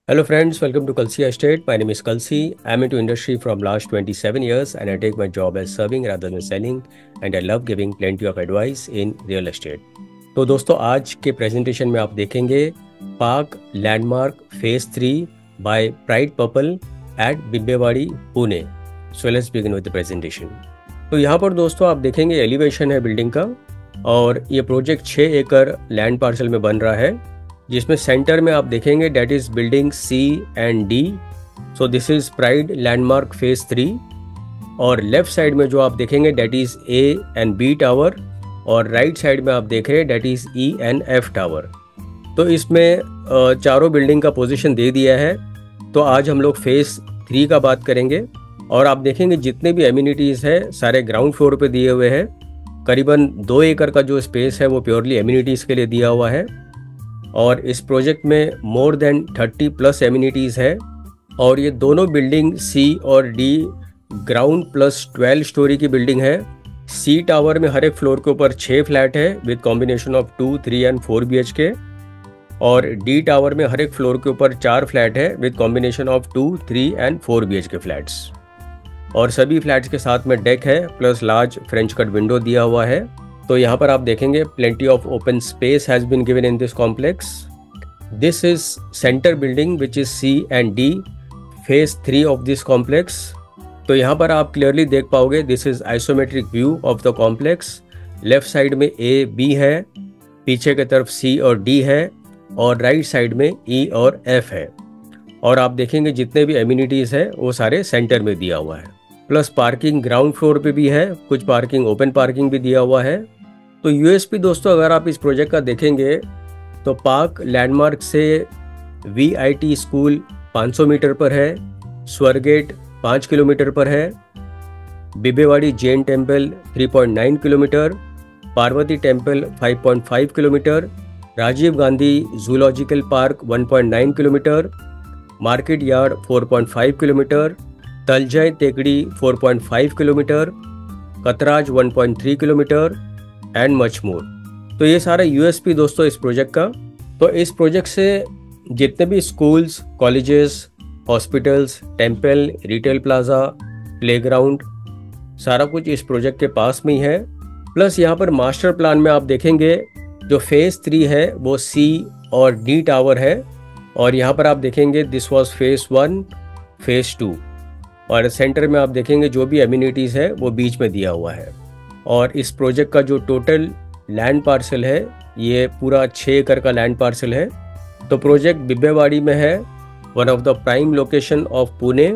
Hello friends, welcome to Kalsi Estate. My name is Kalsi. I'm into industry from last 27 years and I take my job as serving rather than selling and I love giving plenty of advice in real estate. तो दोस्तों आज के presentation में आप देखेंगे park landmark phase 3 by pride purple at Bibwewadi Pune. So let's begin with the presentation. तो यहाँ पर दोस्तों आप देखेंगे एलिवेशन है बिल्डिंग का और ये प्रोजेक्ट 6 एकड़ लैंड पार्सल में बन रहा है जिसमें सेंटर में आप देखेंगे that is building C and D. So this is Pride Landmark phase 3 और लेफ्ट साइड में जो आप देखेंगे that is A and B tower और राइट साइड में आप देख रहे हैं that is E and F tower. तो इसमें चारों बिल्डिंग का पोजीशन दे दिया है. तो आज हम लोग फेज 3 का बात करेंगे और आप देखेंगे जितने भी एमिनिटीज़ है सारे ग्राउंड फ्लोर पे दिए हुए हैं. करीबन 2 एकड़ का जो स्पेस है वो प्योरली एमिनिटीज़ के लिए दिया हुआ है और इस प्रोजेक्ट में मोर देन 30+ एमिनिटीज़ है और ये दोनों बिल्डिंग सी और डी ग्राउंड प्लस 12 स्टोरी की बिल्डिंग है. सी टावर में हर एक फ्लोर के ऊपर 6 फ्लैट है with combination of 2, 3 and 4 BHK और डी टावर में हर एक फ्लोर के ऊपर 4 फ्लैट है with combination of 2, 3 and 4 BHK flats और सभी फ्लैट्स के साथ में डेक है plus large French cut window दिया हुआ है. तो यहाँ पर आप देखेंगे plenty of open space has been given in this complex. This is centre building which is C and D phase 3 of this complex. तो यहाँ पर आप क्लियरली देख पाओगे this is isometric view of the complex. Left side में A B है, पीछे की तरफ सी और डी है और राइट साइड में ई और एफ है और आप देखेंगे जितने भी एमिनिटीज़ है वो सारे सेंटर में दिया हुआ है. प्लस पार्किंग ग्राउंड फ्लोर पे भी है, कुछ पार्किंग ओपन पार्किंग भी दिया हुआ है. तो यूएसपी दोस्तों अगर आप इस प्रोजेक्ट का देखेंगे तो पार्क लैंडमार्क से VIT स्कूल 500 मीटर पर है, स्वरगेट 5 किलोमीटर पर है, Bibwewadi Jain temple 3.9 kilometre, Parvati temple 5.5 kilometre, Rajiv Gandhi zoological park 1.9 kilometre, market yard 4.5 kilometre, Taljai टेकड़ी 4.5 kilometre, Katraj 1.3 kilometre and much more. तो ये सारा यूएसपी दोस्तों इस प्रोजेक्ट का. तो इस प्रोजेक्ट से जितने भी schools, colleges, hospitals, temple, retail plaza, playground सारा कुछ इस प्रोजेक्ट के पास में ही है. प्लस यहाँ पर मास्टर प्लान में आप देखेंगे जो फेज 3 है वो सी और डी टावर है और यहाँ पर आप देखेंगे दिस वॉज फेज 1, फेज 2 और सेंटर में आप देखेंगे जो भी एमिनिटीज़ है वो बीच में दिया हुआ है. और इस प्रोजेक्ट का जो टोटल लैंड पार्सल है ये पूरा 6 एकड़ का लैंड पार्सल है. तो प्रोजेक्ट बिब्बेवाड़ी में है, one of the prime location of Pune.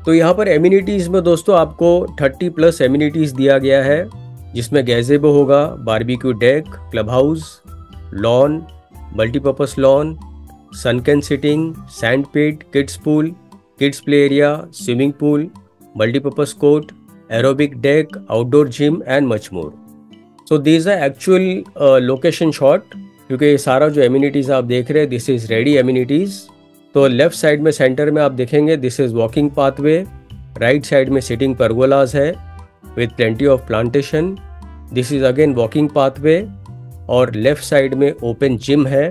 तो यहाँ पर एमिनिटीज़ में दोस्तों आपको 30+ एमिनिटीज़ दिया गया है जिसमें गैजेबो होगा, barbecue deck, club house, lawn, multipurpose lawn, sunken sitting, sand pit, kids pool, kids play area, swimming pool, multipurpose court, aerobic deck, outdoor gym and much more. So these are actual location shot क्योंकि ये सारा जो amenities आप देख रहे हैं this is ready amenities. तो left side में सेंटर में आप देखेंगे this is walking pathway, right side में sitting pergolas है with plenty of plantation. This is again walking pathway और लेफ्ट साइड में open gym है.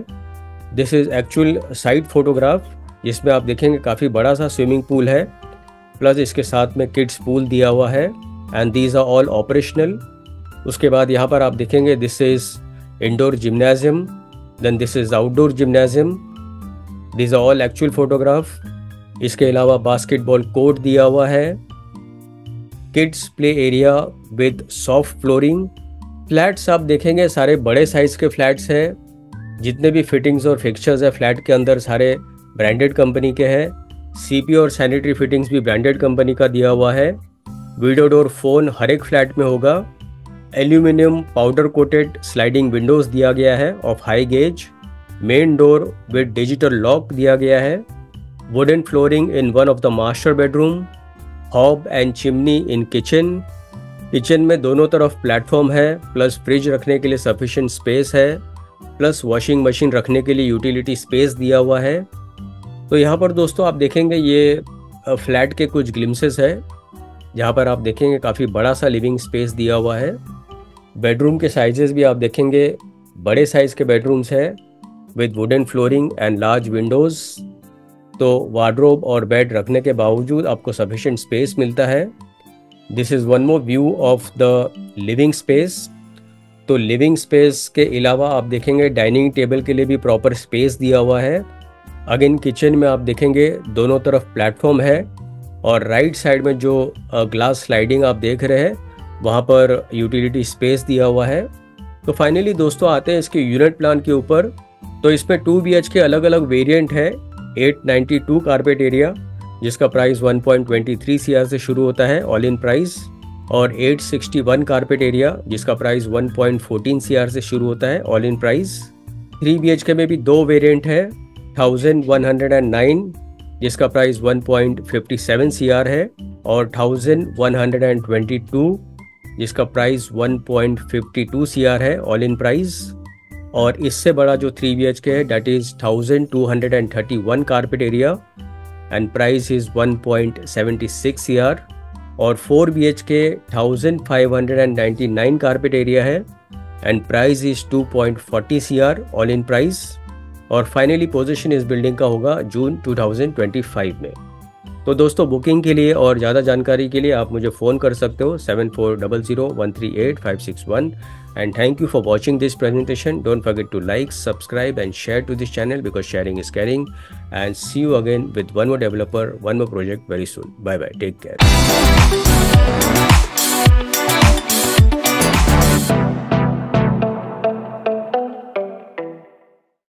This is actual side photograph जिसमें आप देखेंगे काफ़ी बड़ा सा स्विमिंग पूल है प्लस इसके साथ में किड्स पूल दिया हुआ है and these are all operational. उसके बाद यहाँ पर आप देखेंगे this is indoor gymnasium, then this is outdoor gymnasium. These are all actual photograph. इसके अलावा बास्केटबॉल कोर्ट दिया हुआ है, kids play area with soft flooring. Flats आप देखेंगे सारे बड़े साइज के फ्लैट्स हैं. जितने भी फिटिंग्स और फिक्सचर्स है फ्लैट के अंदर सारे ब्रांडेड कंपनी के हैं. CP और सैनिटरी फिटिंग्स भी ब्रांडेड कंपनी का दिया हुआ है. वीडियो डोर फोन हर एक फ्लैट में होगा. Aluminium powder coated sliding Windows दिया गया है of high gauge. Main door with digital lock दिया गया है. Wooden flooring in one of the master bedroom. Hob and chimney in kitchen. Kitchen में दोनों तरफ प्लेटफॉर्म है प्लस फ्रिज रखने के लिए सफिशिएंट स्पेस है प्लस वॉशिंग मशीन रखने के लिए यूटिलिटी स्पेस दिया हुआ है. तो यहाँ पर दोस्तों आप देखेंगे ये फ्लैट के कुछ ग्लिम्सेस है जहाँ पर आप देखेंगे काफ़ी बड़ा सा लिविंग स्पेस दिया हुआ है. बेडरूम के साइजेस भी आप देखेंगे बड़े साइज़ के बेडरूम्स है with wooden flooring and large Windows. तो वार्डरोब और बेड रखने के बावजूद आपको सफिशिएंट स्पेस मिलता है। This is one more view of the living space. तो लिविंग स्पेस के अलावा आप देखेंगे डाइनिंग टेबल के लिए भी प्रॉपर स्पेस दिया हुआ है। अगेन किचन में आप देखेंगे दोनों तरफ प्लेटफॉर्म है और राइट साइड में जो ग्लास स्लाइडिंग आप देख रहे हैं वहाँ पर यूटिलिटी स्पेस दिया हुआ है। तो फाइनली दोस्तों आते हैं इसके यूनिट प्लान के ऊपर। तो इसमें 2 BHK अलग अलग वेरिएंट है। 892 कारपेट एरिया जिसका प्राइस 1.23 CR से शुरू होता है ऑल इन प्राइस, और 861 कारपेट एरिया जिसका प्राइस 1.14 CR से शुरू होता है ऑल इन प्राइस। 3 BHK में भी 2 वेरिएंट है। 1109 जिसका प्राइस 1.57 CR है और 1122 जिसका प्राइस 1.52 CR है ऑल इन प्राइस। और इससे बड़ा जो 3 BHK है that is 1231 carpet area and price is 1.76 CR। और 4 BHK 1599 कारपेट एरिया है and price is 2.40 CR all in price. और फाइनली पोजीशन इस बिल्डिंग का होगा जून 2025 में। तो दोस्तों बुकिंग के लिए और ज़्यादा जानकारी के लिए आप मुझे फ़ोन कर सकते हो 7400138561। And thank you for watching this presentation. Don't forget to like, subscribe and share to this channel because sharing is caring. And see you again with one more developer, one more project very soon. Bye bye, take care.